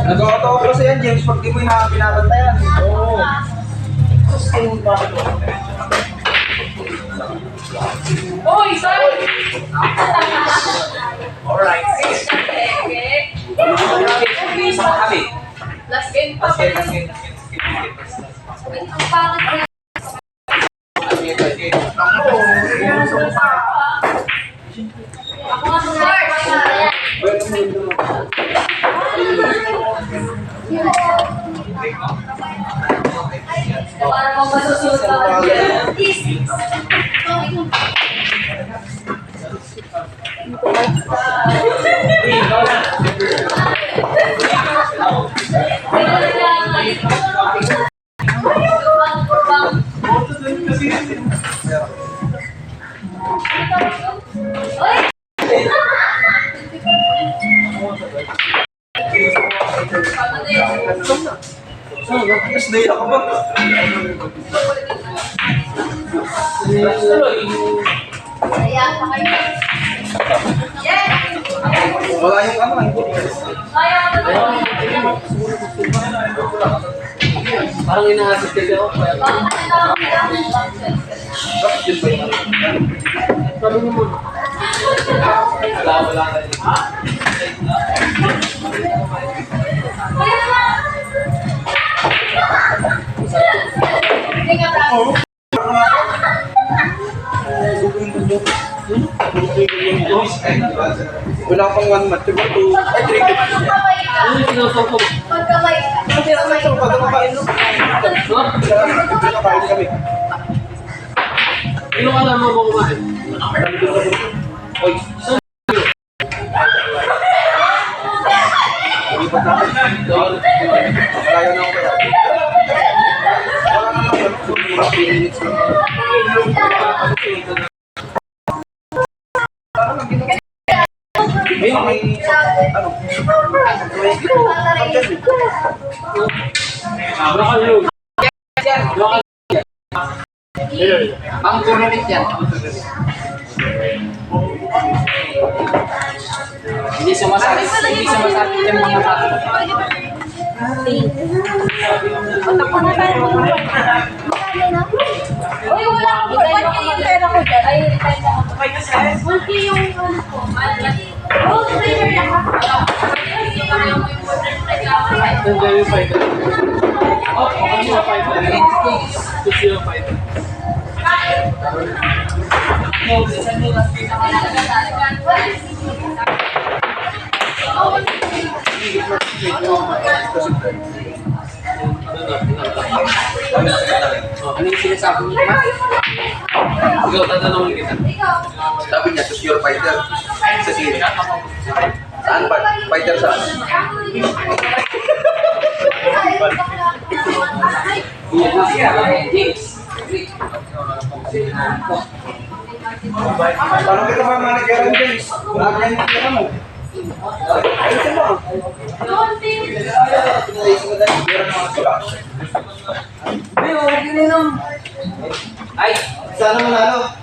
Nag-auto ko sa yan, James, pag di mo yung binabantayan. Oo. Uy, sorry! Alright. Last game pa. Ang pangit na. Ako nga para kung masusunod ka ba dyan. Mas naiyak ka ba? Wala yung ano, yung Parang ina-assist kasi ako. Sabi mo muna. Wala ka din. wala pang 1 month, diba? 2, ay 3 weeks. Ano yung sinasok? Kasi ang nasa pag kumakain no? Kumakain kami. Ano ka lang mo kumain? Oy. Lipat namin. Malayo na ako kaya. Wala naman ako. Mga 3 minutes lang. May ano? Ang tournament yan. Hindi sumasali yung mga bata. Uy, wala akong pera ko dyan. Ay, wala yung ano ko. Gold player na ka. Nandiyan yung fighter. Oh, ano yung fighter? Gusto yung fighter. Ano yung sinasabi mo? Ikaw, tatanungin kita. Sabi niya, choose your fighter. Sa sino? Saan ba? Fighter saan? Paano kita mamanageran, James? Grabe yan yung kira mo. Ayusin mo. Ayusin mo dahil kira ng mga sila. Ay! Sana manalo.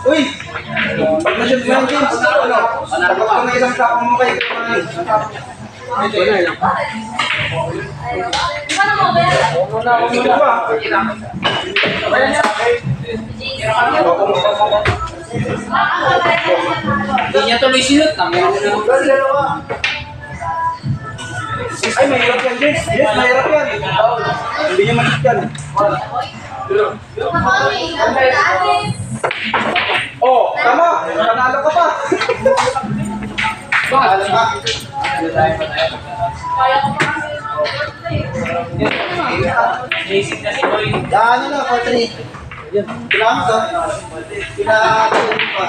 Uy! Pag na-shoot mo yan, James, tapos ko na isang tapong mo kayo. Ito na lang. Paano mo ba yan? Ito ba? Hindi niya tuloy sinut. Ay, mahirap yan, James. Yes, mahirap yan. Hindi niya makit yan. Oh, tama. Panalo ka pa. Bakit? Kaya ko pa kasi. Ano na, 4-3. Kailangan to. Kailangan pa.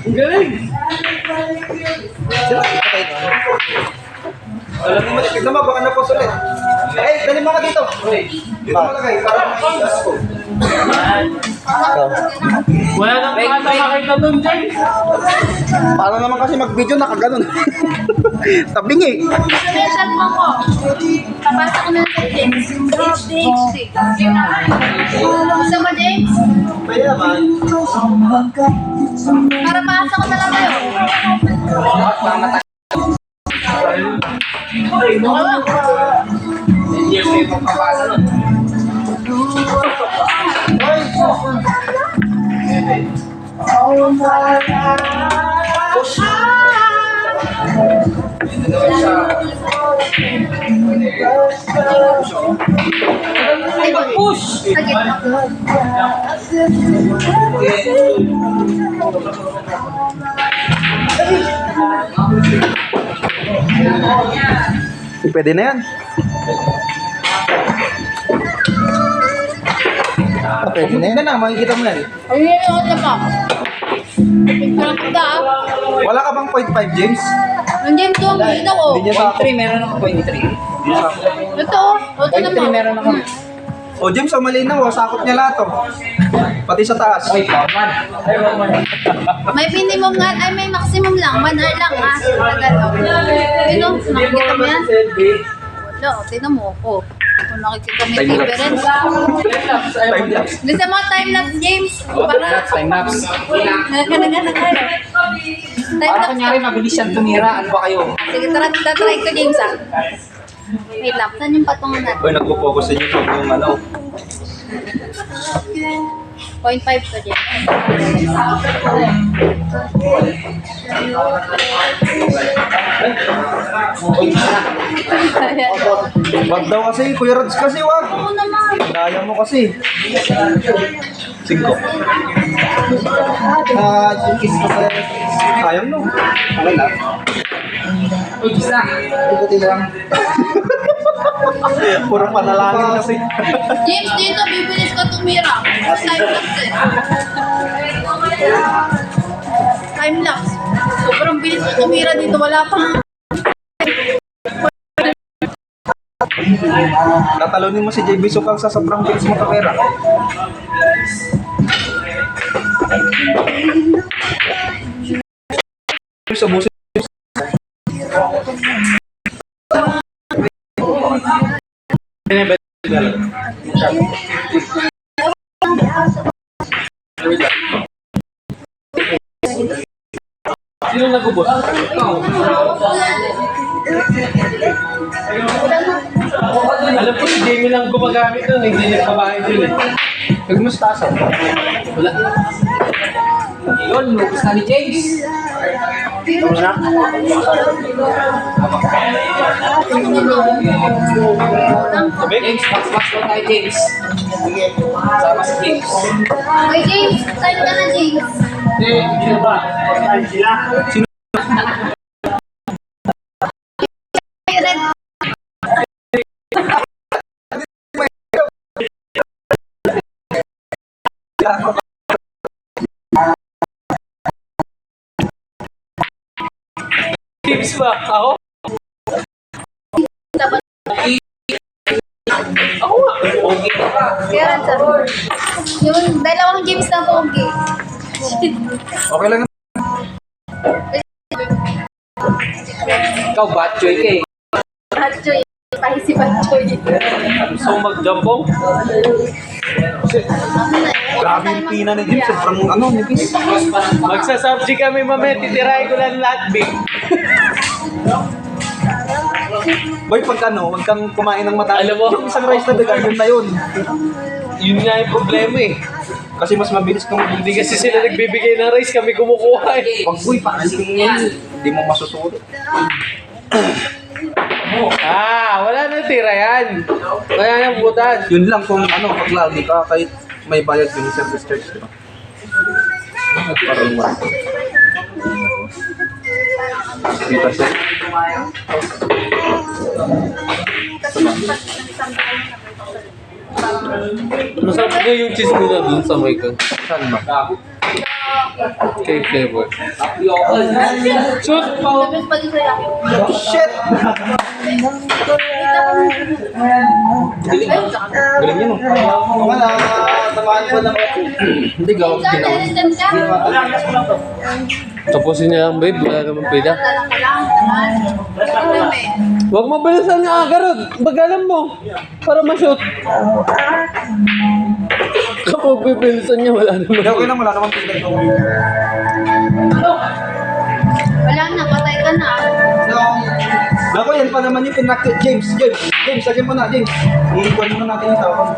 Ang galing! Alam mo, tignan mo, baka napos ulit. Eh, dali mo ka dito. Dito mo lagay, para maigas ko. Wala nang makita doon, James. Paano naman kasi mag-video nakaganon? Tabingi. Yung cellphone ko. Papasok ko na sa James. HD. Gusto mo, James? Pwede naman. Para pasok ko na lang kayo. Hindi yung may pagpapasa nun. Push! Sige. Pwede na yan. Pwede na yan. Ganda na, makikita mo yan. Ayun yung na pa. Parang kagda ah. Wala ka bang 0.5, James? Nandiyan to ang ilaw oh. Hindi niya sa ako. Meron ako 23. Ito oh. Ito naman. Meron ako. O James, ang malinaw, sakot niya lahat oh. Pati sa taas. Ay, paman. May minimum nga, ay may maximum lang. 1 hour lang ha. Tagal oh. Yun oh, nakikita mo yan? Wala oh, tinan mo. Oh. Kung nakikita mo yung difference. Time lapse. Gusto mo time-lapse, James? Para Time lapse. nagkanagan na tayo. Para Time-lapse kunyari mabilis siyang tumira. Ano ba kayo? Sige, try ko, James ah. Wait lang, saan yung patungan natin? Uy, nagpo-focus sa inyo yung ano. 0.5 to, James. Wag daw kasi, Kuya Rods kasi wag. Oo naman. Kaya mo kasi. 5. Kiss ko sa... Sayang no. Okay lang. Uy, isa. Ikutin lang. Puro panalangin kasi. James, dito, bibilis ka tumira. Time-lapse eh. Time-lapse. Sobrang bilis ko tumira dito. Wala pa. Tatalunin mo si JB Sukal sa sobrang bilis mo kapera. Sa buso. Sino nagubos? Alam ko si Jamie lang gumagamit doon, hindi niya kabahay doon eh. Huwag mo sa taas. Wala. Yun, lupos na ni James. James, box daw tayo, James. Sama si James. Okay, James. Time ka na, James. Sino ba? Ay, red. James ba? Ako? Ako nga. Okay ka pa. Kaya rin, sir. Yung dalawang James na pogi. Okay lang. Ikaw, batchoy ka eh. Batchoy. Pahisi Batchoy. Gusto mo mag-jumpong? Grabe yung pina ni James. Sobrang ano, nipis. Magsasubji kami mamaya, titirahin ko lang lahat, big. Boy, pag ano, huwag kang kumain ng mataas. Alam mo- Yung isang rice na dagan, yun na yun. Yun nga yung problema eh. Kasi mas mabilis kang Hindi kasi sila nagbibigay ng rice, kami kumukuha eh. Wag boy, paalisin yan. Hindi mo masusunod. Wala na tira yan. Wala na butas. Yun lang kung ano, pag lagi ka, kahit may bayad yung service charge. Diba? Parang wala. Kita siya. Masarap nga yung cheese nila dun sa may kan. Saan ba? Okay. Cake flavor. Tapioca. Shoot! Labas pa din sa yaki. Shit! Galing yun, oh. Wala, tamaan ko lang. Hindi, gawag Saan, ginawa. nandyan ka? Tapusin niya lang, babe. Wala naman pwede. Talang ka lang, naman. Problema eh. Huwag mabilisan nga, Garod. Bagalan mo. Para ma-shoot. Kapag bibilisan niya, wala naman. Hindi, okay lang, wala namang pila ito. Wala na, patay ka na. Ako, yan pa naman yung pinakit. James, sagyan mo na, James. Iikunin mo natin yung tawag.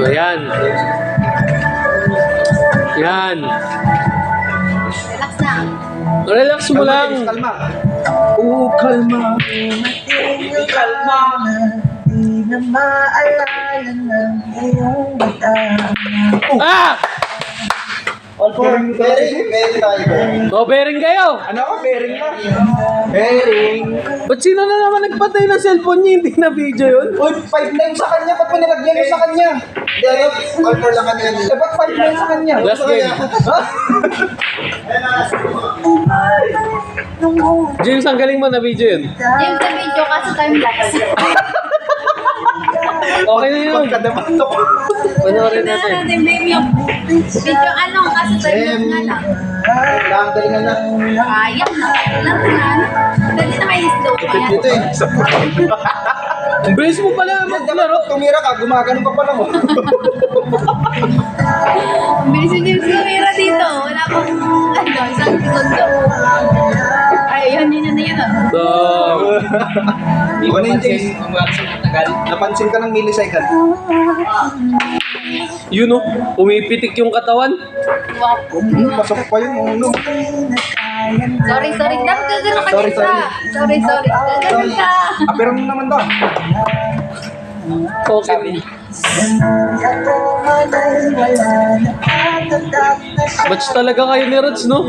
Ayan. Yan. Relax na. Relax mo lang. James, kalma. Oo, kalma. Kalma. Di na maalala ng iyong mata. Ah! All for very tayo. O, bearing kayo. Ano ko, bearing lang. Bearing. Ba't sino na naman nagpatay ng cellphone niya? Hindi na video yun. Uy, 5 na yung sa kanya. Ba't mo nilagyan yung sa kanya? Hindi, all for lang kanya. Eh, ba't 5 na yung sa kanya? Last game. Ha? James, ang galing mo na video yun. James, sa video kaso time-lapse. Okay na yun. Pagkadabato ko. Panoorin Wala natin. natin, babe, yung video ano, kaso time-lapse nga lang. Wala ang galingan na. Sayang na. Lang na. Dali na may slow pa yan. Dito eh. Sa Ang bilis mo pala maglaro. tumira ka, gumagano ka pala mo. Ang bilis si James Camera dito. Wala pang, isang segundo. Ay, yun na yun. So, Iba na yung James. Kung wala sa matagal. Napansin ka ng millisecond. yun o. Pumipitik yung katawan. Wow. Pasok pa yun. Uno. Sorry. Dapat gagano ka Sorry, dito. Sorry. Gagano ka. Ah, pero ano naman daw? Okay. Match talaga kayo ni Rods, no?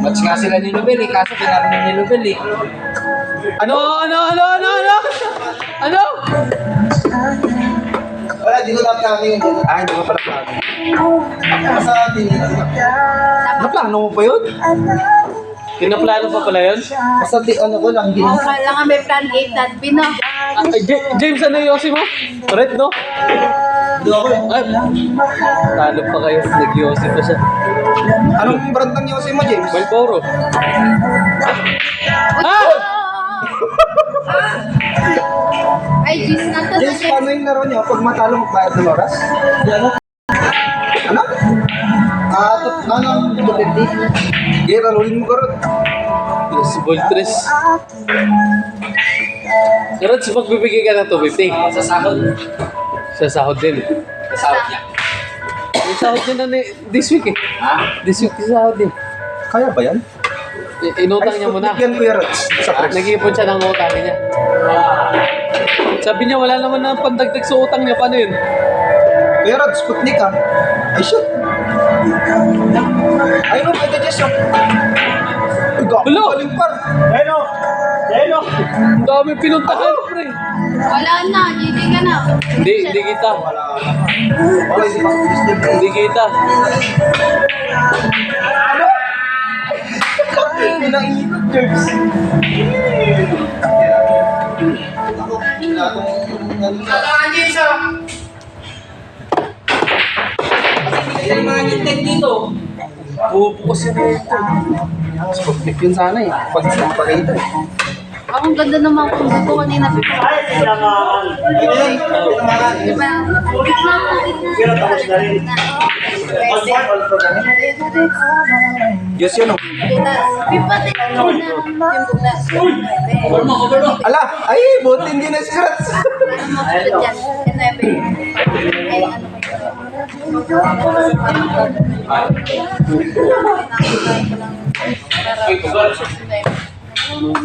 Match nga sila ni Lubel eh. Kaso pinaro ni Lubel eh. Ano? Wala, di ko lang kami yun. Ah, hindi ko pala plano. Basta tinira mo. Naplano mo pa yun? Pinaplano pa pala yun? Basta ano ko lang, hindi. Kala nga may plan 8 at pino. James, ano yung Yossi mo? Red, no? Hindi ako eh. Ay, talo pa kayo. Nag-Yossi pa siya. Anong brand ng Yossi mo, James? Malboro. Ah! Ay, James na to. James, paano yung laro niyo? Pag matalo, magbayad ng oras? Ano? Ano? 250? Gira, rolling mo ka ron. Yes, Boltres. Rods, magbibigay ka ng 250. Sa sahod. Sa sahod din. Sa sahod niya. Yung sahod niya na this week eh. Ha? This week yung sahod eh. Kaya ba yan? Inutang niya muna. Bigyan ko yung Rods sa press. Nag-iipon siya ng utang niya. Sabi niya wala naman na pandagdag sa utang niya. Paano yun? Kuya Rod, Sputnik ah. Ay, shit. Ay, no, may gadgets yung... Ay, gabi, Hello? galing par. Ang dami pinuntahan, pre. Wala na, GG ka na. Hindi kita. Wala, hindi pa Disney. Hindi kita. Pinaikot, James. Ako, wala akong... May mga nintend dito. Pupukos yun ito. Sputnik yun sana eh. Pag pakita eh. Ang ganda naman kung gusto ko kanina. Diba? Diyos yun oh. Ala, ay, buti hindi na scratch.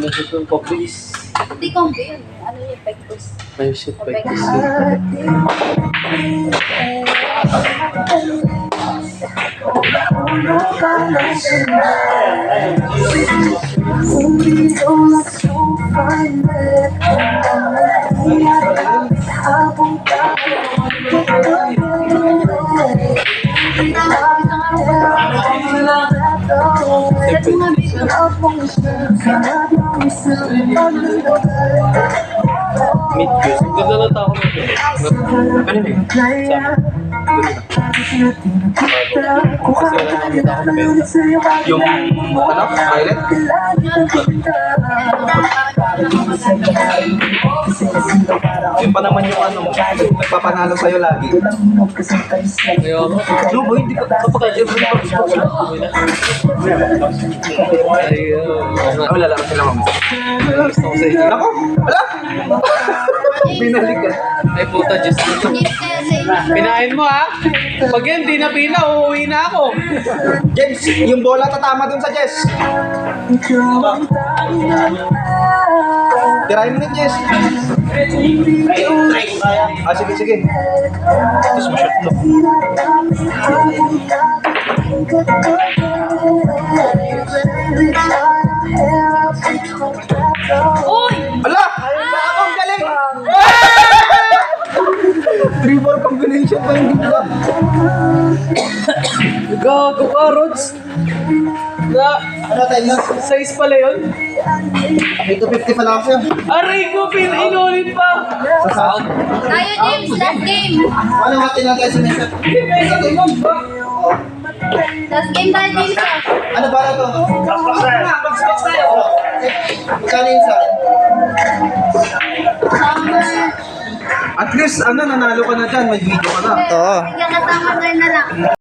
Nasa itong popis. Hindi kong yun. Ano yung pectus? Ay, shit, pagkis. Meet you. Ganda ng tao nito. Ano yun? Yung, ano? Violet? Yun pa naman yung ano, nagpapanalo sa'yo lagi. Kaya ako. No, boy, hindi ka kapag every Ayun. wala lang sila mamisa. Gusto ko sa inyo. Ako? Wala! Binalik ka. Ay puta, Diyos ko. James kaya sa inyo. Pinain mo ha? Pag yan, di na pina, uuwi na ako. James, yung bola tatama dun sa Jess. Tirahin mo na, Jess. Ah, sige, sige. Tapos ma-shot mo. Uy! Ala! Ang galing! 3-4 combination pa yung dito. Gago ka, Rods. Na, Ano tayo na? size pala yun. 8-50 pa lang siya. Aray ko, inulit pa. Sa sound. Tayo, James, last game. Ano hati na tayo sa mesa? Last game tayo, James. Ano ba na to? Box tayo. Magkano yun sa akin? Summer. At least, ano, nanalo ka na dyan. May video ka na. Bigyan ka tama na lang.